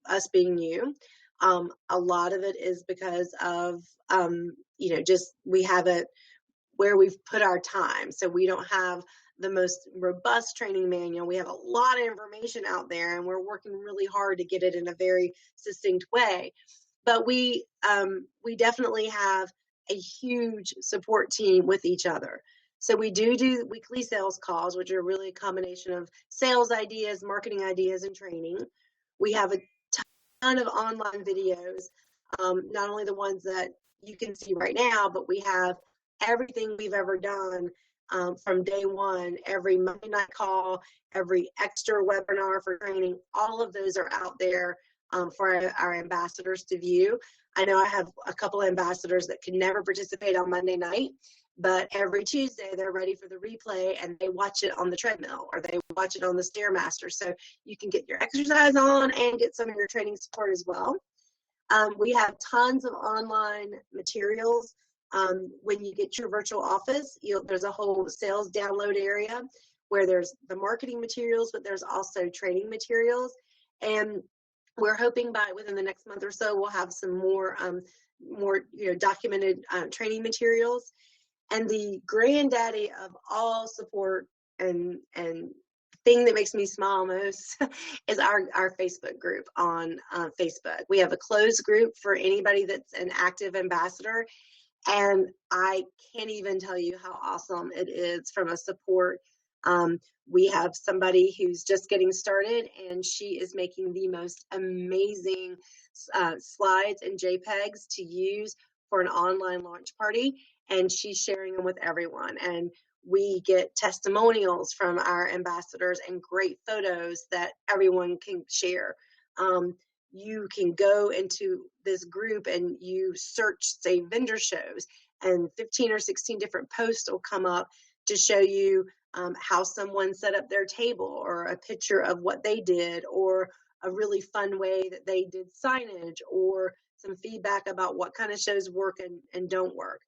us being new. A lot of it is because of just we haven't where we've put our time. So we don't have the most robust training manual. We have a lot of information out there, and we're working really hard to get it in a very succinct way. But we definitely have a huge support team with each other. So we do weekly sales calls, which are really a combination of sales ideas, marketing ideas, and training. We have a ton of online videos, not only the ones that you can see right now, but we have everything we've ever done from day one, every Monday night call, every extra webinar for training. All of those are out there for our ambassadors to view. I know I have a couple of ambassadors that could never participate on Monday night, but every Tuesday they're ready for the replay, and they watch it on the treadmill or they watch it on the Stairmaster. So you can get your exercise on and get some of your training support as well. We have tons of online materials. When you get your virtual office, there's a whole sales download area where there's the marketing materials, but there's also training materials. And we're hoping within the next month or so, we'll have some more documented training materials. And the granddaddy of all support and thing that makes me smile most is our Facebook group on Facebook. We have a closed group for anybody that's an active ambassador. And I can't even tell you how awesome it is from a support We have somebody who's just getting started, and she is making the most amazing slides and JPEGs to use for an online launch party, and she's sharing them with everyone. And we get testimonials from our ambassadors and great photos that everyone can share. You can go into this group and you search, say, vendor shows, and 15 or 16 different posts will come up to show you how someone set up their table, or a picture of what they did, or a really fun way that they did signage, or some feedback about what kind of shows work and don't work.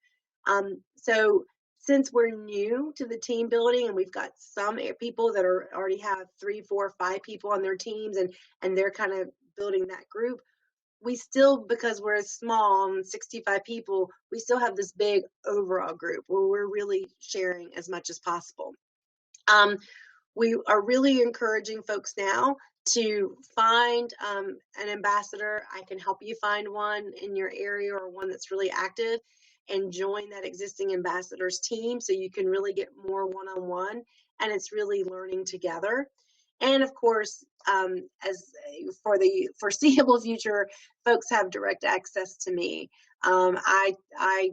So since we're new to the team building, and we've got some people that already have 3, 4, 5 people on their teams, and they're kind of building that group, we still, because we're small, 65 people, we still have this big overall group where we're really sharing as much as possible. We are really encouraging folks now to find an ambassador. I can help you find one in your area, or one that's really active, and join that existing ambassadors team, so you can really get more one-on-one, and it's really learning together. And of course, as for the foreseeable future, folks have direct access to me. I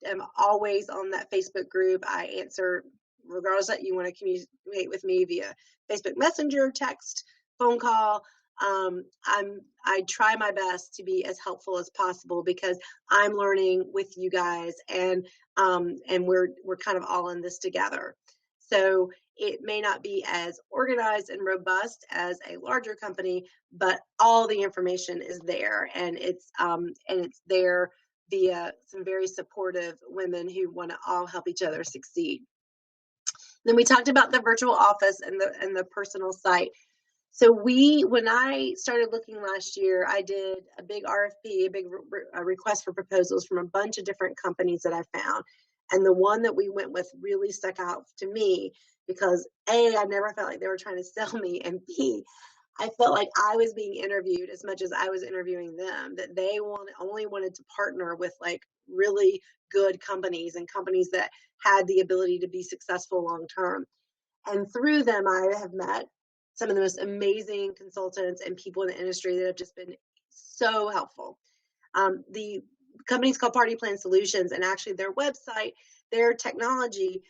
am always on that Facebook group. I answer, regardless that you want to communicate with me via Facebook Messenger, text, phone call. I try my best to be as helpful as possible, because I'm learning with you guys, and we're kind of all in this together. So it may not be as organized and robust as a larger company, but all the information is there, and it's there via some very supportive women who want to all help each other succeed. Then we talked about the virtual office and the personal site. So when I started looking last year, I did a big RFP, a big request for proposals from a bunch of different companies that I found. And the one that we went with really stuck out to me, because A, I never felt like they were trying to sell me, and B, I felt like I was being interviewed as much as I was interviewing them, that they only wanted to partner with like really good companies, and companies that had the ability to be successful long term. And through them, I have met some of the most amazing consultants and people in the industry that have just been so helpful. The company's called Party Plan Solutions, and actually their website, their technology,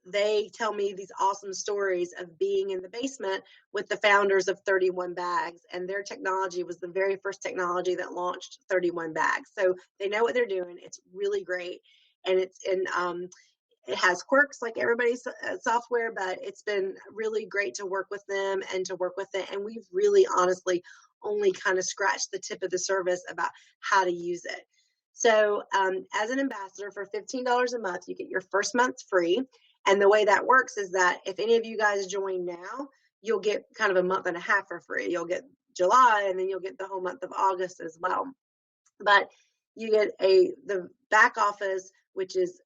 they tell me these awesome stories of being in the basement with the founders of 31 Bags, and their technology was the very first technology that launched 31 Bags. So they know what they're doing. It's really great, and it has quirks like everybody's software, but it's been really great to work with them and to work with it. And we've really honestly only kind of scratched the tip of the surface about how to use it. So as an ambassador, for $15 a month, you get your first month free. And the way that works is that if any of you guys join now, you'll get kind of a month and a half for free. You'll get July, and then you'll get the whole month of August as well. But you get the back office, which is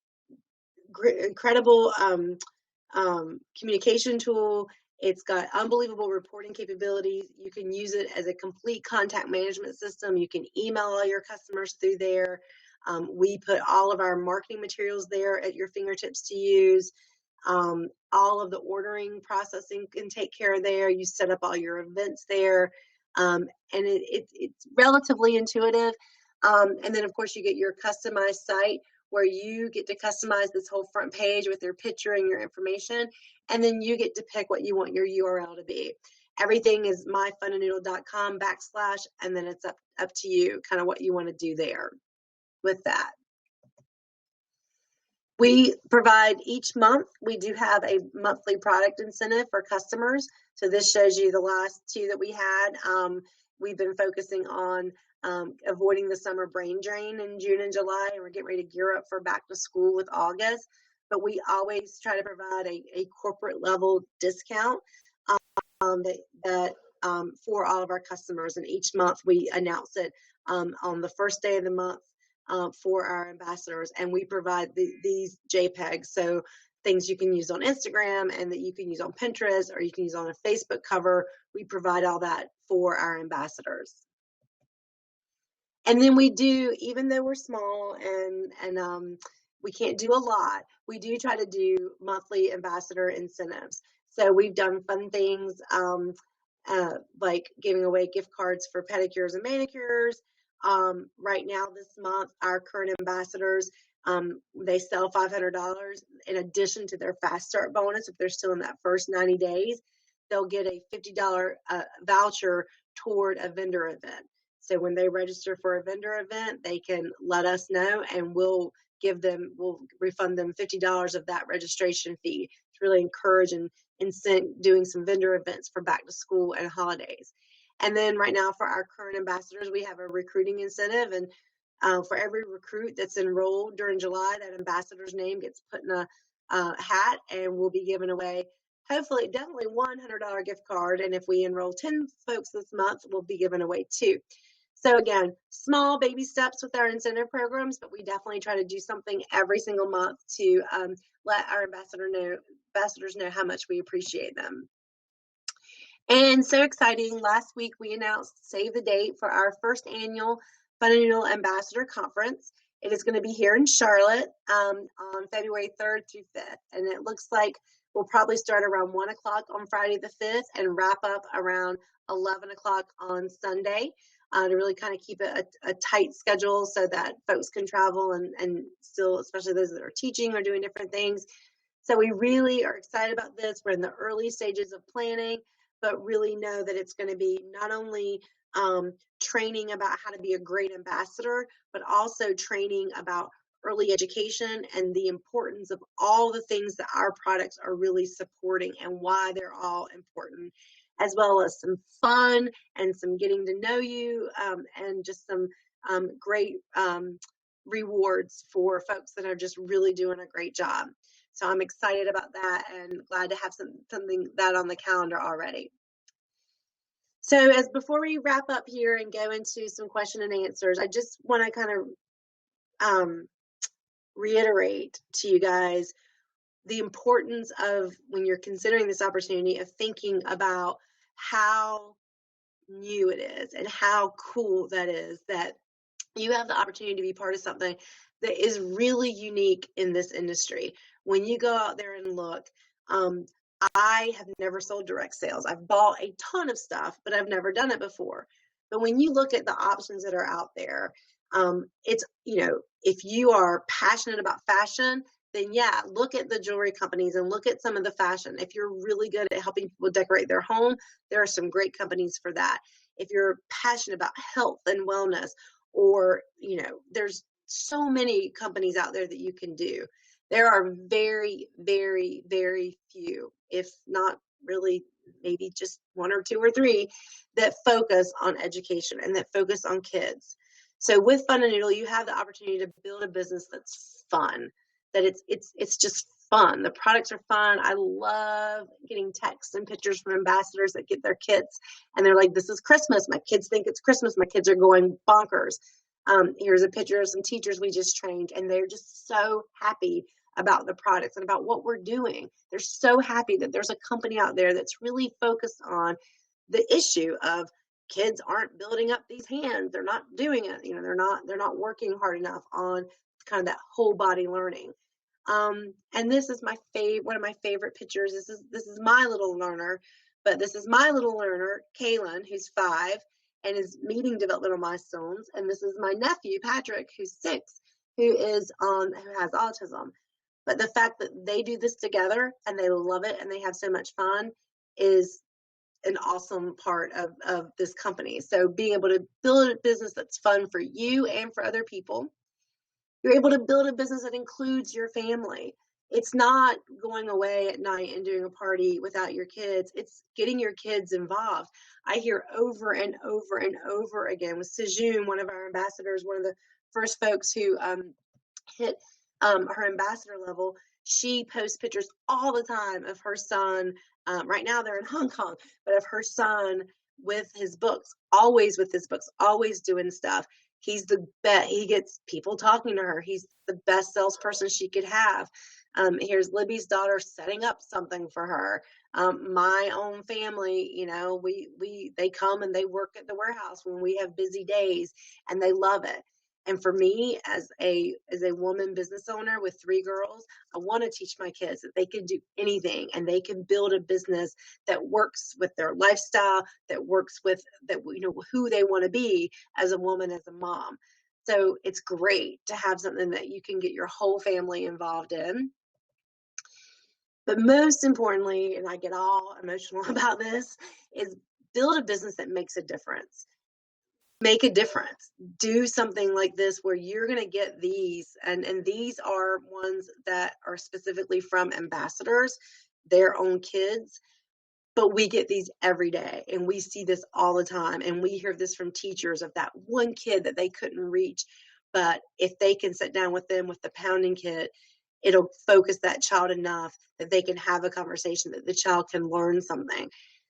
incredible communication tool. It's got unbelievable reporting capabilities. You can use it as a complete contact management system. You can email all your customers through there. We put all of our marketing materials there at your fingertips to use. All of the ordering processing can take care of there. You set up all your events there. And it's relatively intuitive. And then, of course, you get your customized site, where you get to customize this whole front page with your picture and your information, and then you get to pick what you want your URL to be. Everything is myfunanoodle.com / and then it's up to you kind of what you want to do there with that. We provide each month, we do have a monthly product incentive for customers. So this shows you the last 2 that we had. We've been focusing on avoiding the summer brain drain in June and July, and we're getting ready to gear up for back to school with August. But we always try to provide a corporate level discount for all of our customers, and each month we announce it on the first day of the month for our ambassadors, and we provide these JPEGs, so things you can use on Instagram and that you can use on Pinterest, or you can use on a Facebook cover. We provide all that for our ambassadors. And then we do, even though we're small and we can't do a lot. We do try to do monthly ambassador incentives. So we've done fun things like giving away gift cards for pedicures and manicures. Right now, this month, our current ambassadors, they sell $500 in addition to their fast start bonus. If they're still in that first 90 days, they'll get a $50 voucher toward a vendor event. So when they register for a vendor event, they can let us know, and we'll refund them $50 of that registration fee to really encourage and incent doing some vendor events for back to school and holidays. And then right now for our current ambassadors, we have a recruiting incentive, and for every recruit that's enrolled during July, that ambassador's name gets put in a hat, and we'll be giving away, hopefully, definitely $100 gift card. And if we enroll 10 folks this month, we'll be giving away 2. So again, small baby steps with our incentive programs, but we definitely try to do something every single month to let our ambassadors know how much we appreciate them. And so exciting, last week we announced save the date for our first annual Fundanoodle Ambassador Conference. It is going to be here in Charlotte on February 3rd through 5th. And it looks like we'll probably start around 1 o'clock on Friday the 5th and wrap up around 11 o'clock on Sunday. To really kind of keep it a tight schedule so that folks can travel and still, especially those that are teaching or doing different things. So we really are excited about this. We're in the early stages of planning, but really know that it's going to be not only training about how to be a great ambassador, but also training about early education and the importance of all the things that our products are really supporting and why they're all important, as well as some fun and some getting to know you and just some great rewards for folks that are just really doing a great job. So I'm excited about that and glad to have something that on the calendar already. So before we wrap up here and go into some question and answers, I just want to kind of reiterate to you guys the importance of, when you're considering this opportunity, of thinking about how new it is and how cool that is that you have the opportunity to be part of something that is really unique in this industry. When you go out there and look, I have never sold direct sales. I've bought a ton of stuff, but I've never done it before. But when you look at the options that are out there, it's, if you are passionate about fashion, then yeah, look at the jewelry companies and look at some of the fashion. If you're really good at helping people decorate their home, there are some great companies for that. If you're passionate about health and wellness, or, there's so many companies out there that you can do. There are very, very, very few, if not really maybe just 1 or 2 or 3, that focus on education and that focus on kids. So with Fundanoodle, you have the opportunity to build a business that's fun, that it's just fun. The products are fun. I love getting texts and pictures from ambassadors that get their kits and they're like, this is Christmas. My kids think it's Christmas. My kids are going bonkers. Here's a picture of some teachers we just trained, and they're just so happy about the products and about what we're doing. They're so happy that there's a company out there that's really focused on the issue of kids aren't building up these hands. They're not doing it. They're not working hard enough on kind of that whole body learning. And this is one of my favorite pictures. This is my little learner, but this is my little learner, Kaylin, who's 5 and is meeting developmental milestones. And this is my nephew, Patrick, who's 6, who has autism. But the fact that they do this together and they love it and they have so much fun is an awesome part of this company. So being able to build a business that's fun for you and for other people. You're able to build a business that includes your family. It's not going away at night and doing a party without your kids. It's getting your kids involved. I hear over and over and over again with Sejun, one of our ambassadors, one of the first folks who hit her ambassador level. She posts pictures all the time of her son. Right now they're in Hong Kong, but of her son with his books, always doing stuff. He's the best. He gets people talking to her. He's the best salesperson she could have. Here's Libby's daughter setting up something for her. My own family, they come and they work at the warehouse when we have busy days, and they love it. And for me, as a woman business owner with 3 girls, I want to teach my kids that they can do anything and they can build a business that works with their lifestyle, that works with that, you know, who they want to be as a woman, as a mom. So it's great to have something that you can get your whole family involved in. But most importantly, and I get all emotional about this, is build a business that makes a difference. Make a difference. Do something like this where you're going to get these, and these are ones that are specifically from ambassadors, their own kids, but we get these every day, and we see this all the time, and we hear this from teachers of that one kid that they couldn't reach, but if they can sit down with them with the pounding kit, it'll focus that child enough that they can have a conversation, that the child can learn something.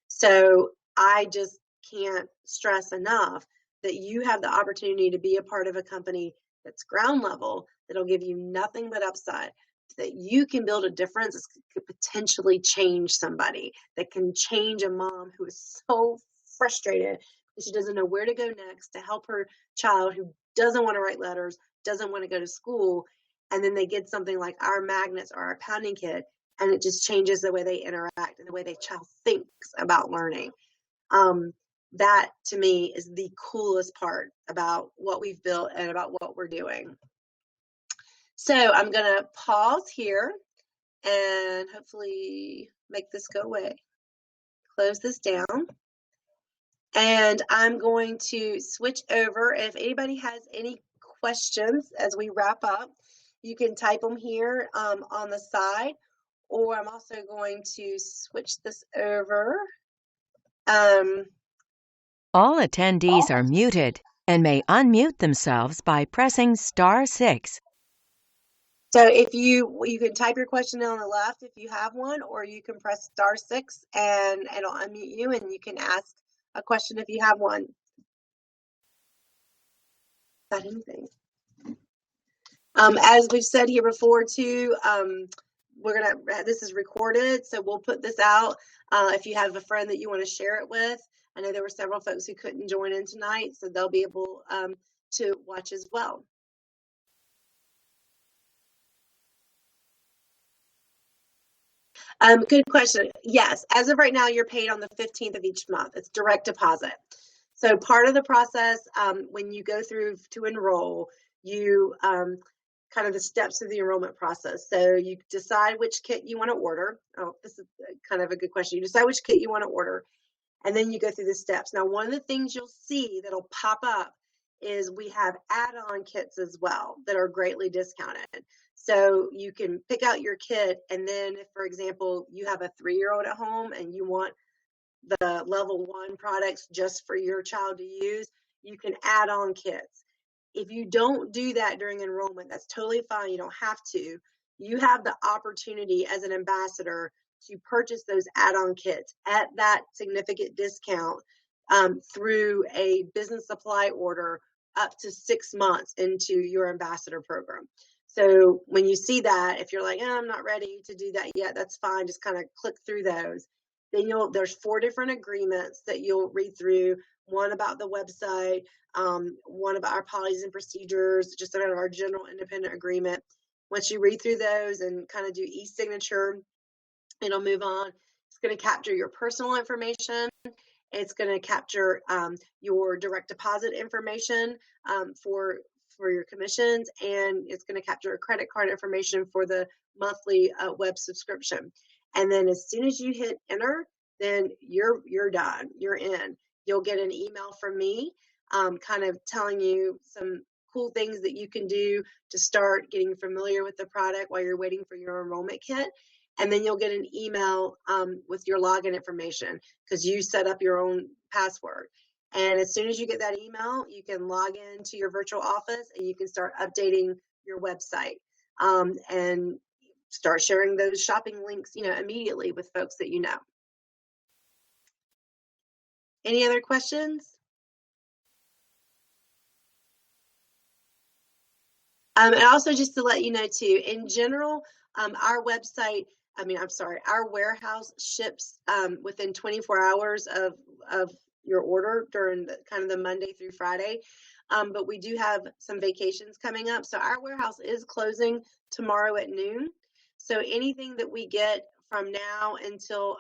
So I just can't stress enough that you have the opportunity to be a part of a company that's ground level, that'll give you nothing but upside, that you can build a difference that could potentially change somebody, that can change a mom who is so frustrated that she doesn't know where to go next to help her child who doesn't want to write letters, doesn't want to go to school. And then they get something like our magnets or our pounding kit, and it just changes the way they interact and the way the child thinks about learning. That to me is the coolest part about what we've built and about what we're doing. So I'm going to pause here and hopefully make this go away. Close this down. And I'm going to switch over. If anybody has any questions as we wrap up, you can type them here on the side, or I'm also going to switch this over. All attendees are muted and may unmute themselves by pressing *6. So if you can type your question on the left if you have one, or you can press *6 and it'll unmute you and you can ask a question if you have one. About anything. As we've said here before too, this is recorded, so we'll put this out if you have a friend that you want to share it with. I know there were several folks who couldn't join in tonight, so they'll be able to watch as well. Good question. Yes, as of right now, you're paid on the 15th of each month. It's direct deposit. So part of the process, when you go through to enroll, you kind of the steps of the enrollment process. So you decide which kit you want to order. Oh, this is kind of a good question. You decide which kit you want to order, and then you go through the steps. Now, one of the things you'll see that'll pop up is we have add-on kits as well that are greatly discounted. So you can pick out your kit, and then if, for example, you have a 3-year-old at home and you want the level 1 products just for your child to use, you can add on kits. If you don't do that during enrollment, that's totally fine. You don't have to. You have the opportunity as an ambassador to purchase those add-on kits at that significant discount through a business supply order up to 6 months into your ambassador program. So when you see that, if you're like, I'm not ready to do that yet, that's fine. Just kind of click through those. Then there's 4 different agreements that you'll read through. One about the website, one about our policies and procedures, just about our general independent agreement. Once you read through those and kind of do e-signature, it'll move on. It's going to capture your personal information. It's going to capture your direct deposit information for your commissions, and it's going to capture a credit card information for the monthly web subscription. And then as soon as you hit enter, then you're done. You're in. You'll get an email from me kind of telling you some cool things that you can do to start getting familiar with the product while you're waiting for your enrollment kit. And then you'll get an email with your login information because you set up your own password. And as soon as you get that email, you can log into your virtual office and you can start updating your website and start sharing those shopping links, immediately with folks that you know. Any other questions? And also just to let you know too, in general, our website, our warehouse ships within 24 hours of your order during kind of the Monday through Friday. But we do have some vacations coming up. So our warehouse is closing tomorrow at noon. So anything that we get from now until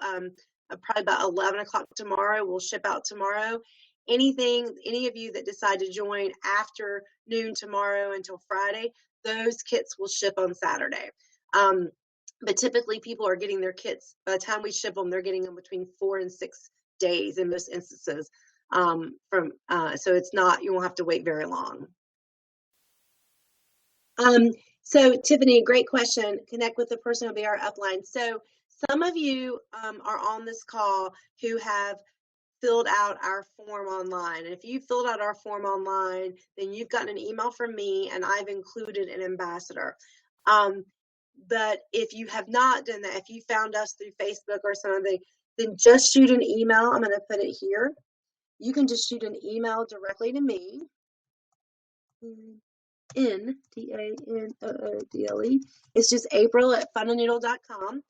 probably about 11 o'clock tomorrow will ship out tomorrow. Any of you that decide to join after noon tomorrow until Friday, those kits will ship on Saturday. But typically people are getting their kits, by the time we ship them, they're getting them between 4 and 6 days in most instances. So it's not, you won't have to wait very long. So Tiffany, great question. Connect with the person who'll be our upline. So some of you are on this call who have filled out our form online. And if you filled out our form online, then you've gotten an email from me and I've included an ambassador. But if you have not done that, if you found us through Facebook or something, then just shoot an email. I'm going to put it here. You can just shoot an email directly to me. Danoodle. It's just April at Fundanoodle.com.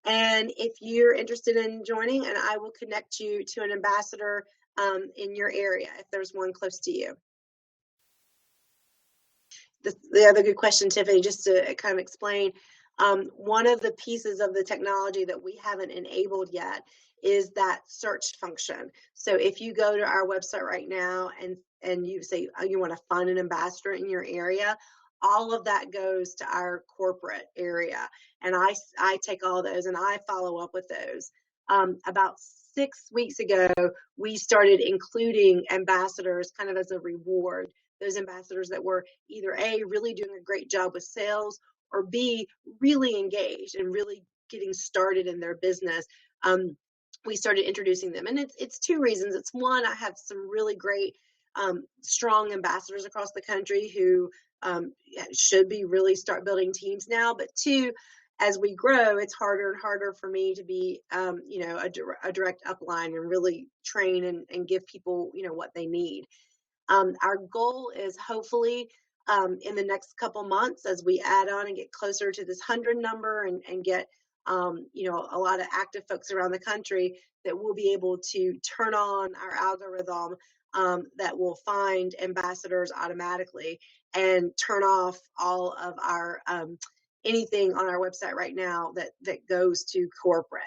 And if you're interested in joining, and I will connect you to an ambassador in your area if there's one close to you. The other good question, Tiffany, just to kind of explain, one of the pieces of the technology that we haven't enabled yet is that search function. So if you go to our website right now and you say you want to find an ambassador in your area, all of that goes to our corporate area. And I take all those and I follow up with those. About 6 weeks ago, we started including ambassadors kind of as a reward. Those ambassadors that were either A, really doing a great job with sales, or B, really engaged and really getting started in their business. We started introducing them. And it's two reasons. It's one, I have some really great, strong ambassadors across the country who should be really start building teams now. But two, as we grow, it's harder and harder for me to be, a direct upline and really train and give people, what they need. Our goal is hopefully in the next couple months, as we add on and get closer to this 100 number and get a lot of active folks around the country, that we'll be able to turn on our algorithm that will find ambassadors automatically and turn off all of our anything on our website right now that goes to corporate.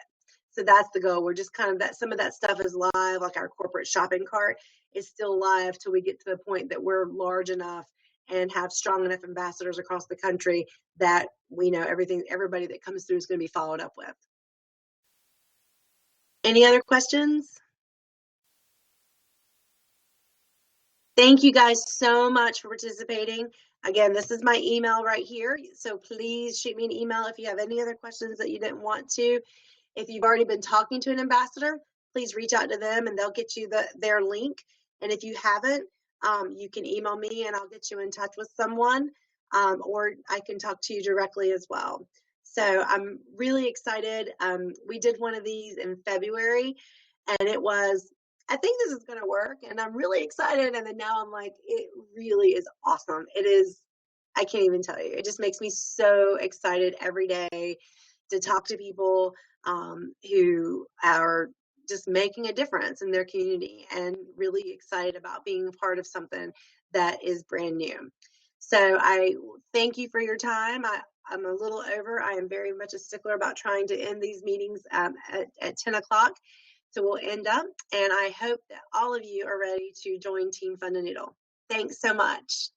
So that's the goal. We're just kind of that some of that stuff is live, like our corporate shopping cart is still live till we get to the point that we're large enough and have strong enough ambassadors across the country that we know everybody that comes through is going to be followed up with. Any other questions? Thank you guys so much for participating. Again, this is my email right here. So please shoot me an email if you have any other questions that you didn't want to. If you've already been talking to an ambassador, please reach out to them and they'll get you their link. And if you haven't, you can email me and I'll get you in touch with someone, or I can talk to you directly as well. So I'm really excited. We did one of these in February and I think this is going to work and I'm really excited. And then now I'm like, it really is awesome. It is, I can't even tell you. It just makes me so excited every day to talk to people who are just making a difference in their community and really excited about being a part of something that is brand new. So I thank you for your time. I'm a little over. I am very much a stickler about trying to end these meetings at 10 o'clock. So we'll end up, and I hope that all of you are ready to join Team Fundanoodle. Thanks so much.